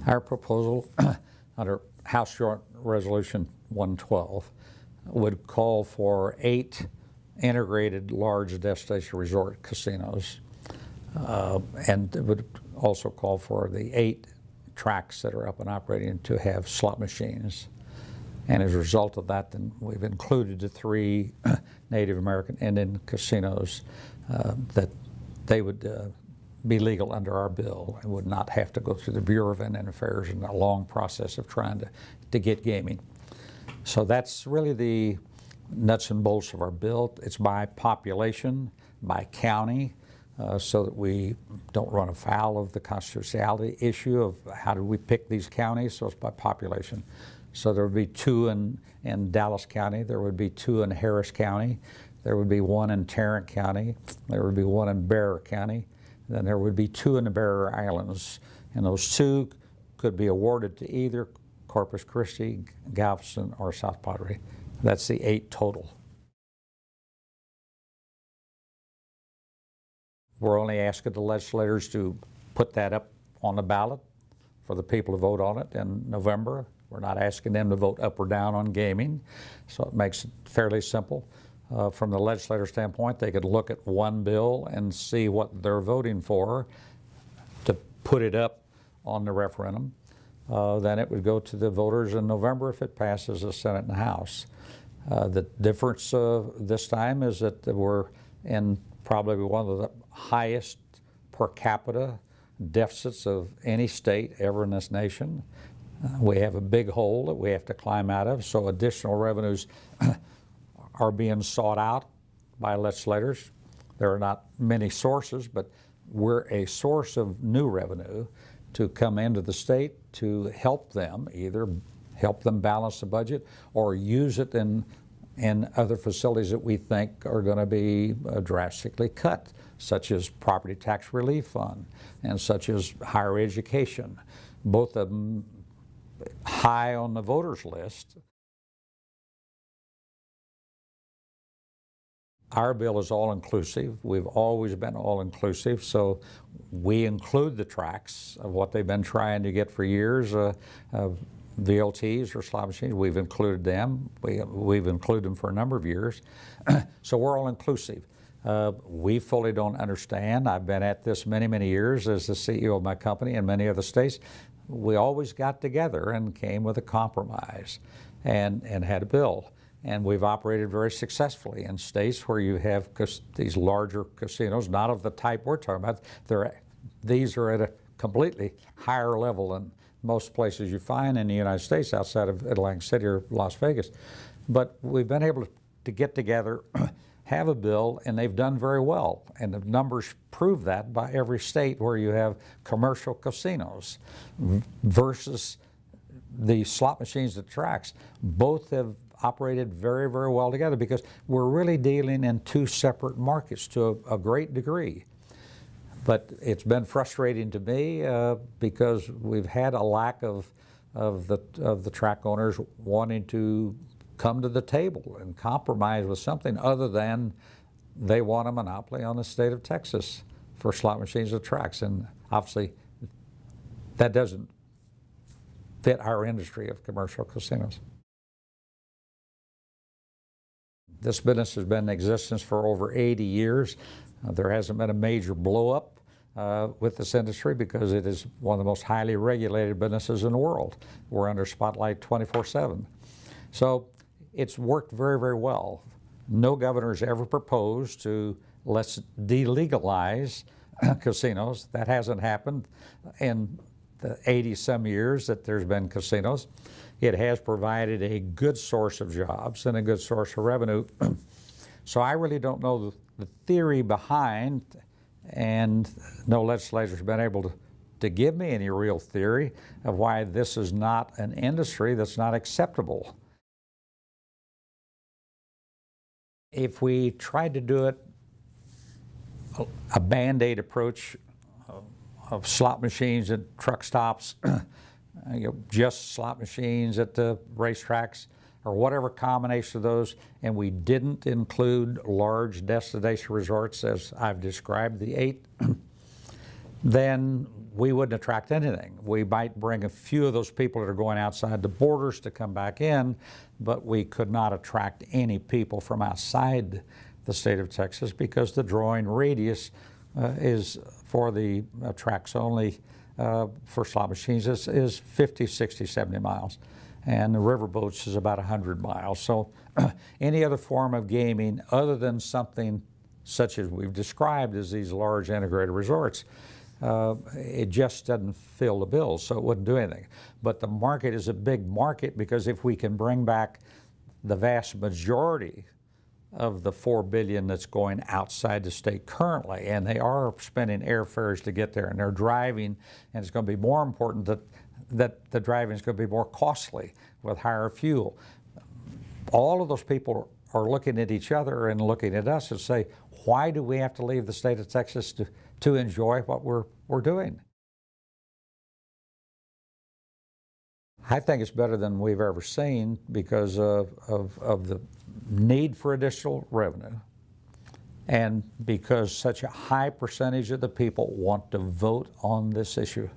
Our proposal under House Joint Resolution 112 would call for 8 integrated large destination resort casinos, and it would also call for the 8 tracks that are up and operating to have slot machines. And as a result of that, then we've included the 3 Native American Indian casinos that they would be legal under our bill and would not have to go through the Bureau of Indian Affairs and a long process of trying to get gaming. So that's really the nuts and bolts of our bill. It's by population, by county, so that we don't run afoul of the constitutionality issue of how do we pick these counties. So it's by population. So there would be 2 in Dallas County, there would be 2 in Harris County, there would be 1 in Tarrant County, there would be 1 in Bear County, then there would be 2 in the Barrier Islands. And those 2 could be awarded to either Corpus Christi, Galveston, or South Padre. That's the 8 total. We're only asking the legislators to put that up on the ballot for the people to vote on it in November. We're not asking them to vote up or down on gaming, so it makes it fairly simple. From the legislator standpoint, they could look at one bill and see what they're voting for to put it up on the referendum. Then it would go to the voters in November if it passes the Senate and House. The difference this time is that we're in probably one of the highest per capita deficits of any state ever in this nation. We have a big hole that we have to climb out of, so additional revenues are being sought out by legislators. There are not many sources, but we're a source of new revenue to come into the state to help them, either help them balance the budget or use it in other facilities that we think are going to be drastically cut, such as Property Tax Relief Fund and such as higher education, both of them high on the voters list. Our bill is all-inclusive. We've always been all-inclusive, so we include the tracks of what they've been trying to get for years, VLTs or slot machines. We've included them. We've included them for a number of years. So we're all-inclusive. We fully don't understand. I've been at this many, many years as the CEO of my company in many other states. We always got together and came with a compromise and had a bill. And we've operated very successfully in states where you have these larger casinos, not of the type we're talking about. These are at a completely higher level than most places you find in the United States outside of Atlantic City or Las Vegas. But we've been able to get together, have a bill, and they've done very well. And the numbers prove that by every state where you have commercial casinos versus the slot machines at tracks. Both have operated very, very well together because we're really dealing in 2 separate markets to a great degree. But it's been frustrating to me because we've had a lack of the track owners wanting to come to the table and compromise with something other than they want a monopoly on the state of Texas for slot machines at tracks. And obviously that doesn't fit our industry of commercial casinos. This business has been in existence for over 80 years. There hasn't been a major blow-up with this industry because it is one of the most highly regulated businesses in the world. We're under spotlight 24/7. So it's worked very, very well. No governor's ever proposed to let's delegalize casinos. That hasn't happened in the 80-some years that there's been casinos. It has provided a good source of jobs and a good source of revenue. So I really don't know the theory behind, and no legislator has been able to give me any real theory of why this is not an industry that's not acceptable. If we tried to do it a Band-Aid approach of slot machines at truck stops, just slot machines at the racetracks, or whatever combination of those, and we didn't include large destination resorts as I've described the 8, then we wouldn't attract anything. We might bring a few of those people that are going outside the borders to come back in, but we could not attract any people from outside the state of Texas because the drawing radius is for the tracks only for slot machines is 50, 60, 70 miles. And the riverboats is about 100 miles. So any other form of gaming other than something such as we've described as these large integrated resorts, it just doesn't fill the bill, so it wouldn't do anything. But the market is a big market because if we can bring back the vast majority of the $4 billion that's going outside the state currently, and they are spending airfares to get there, and they're driving, and it's going to be more important that the driving is going to be more costly with higher fuel. All of those people are looking at each other and looking at us and say, why do we have to leave the state of Texas to enjoy what we're doing? I think it's better than we've ever seen because of the need for additional revenue and because such a high percentage of the people want to vote on this issue.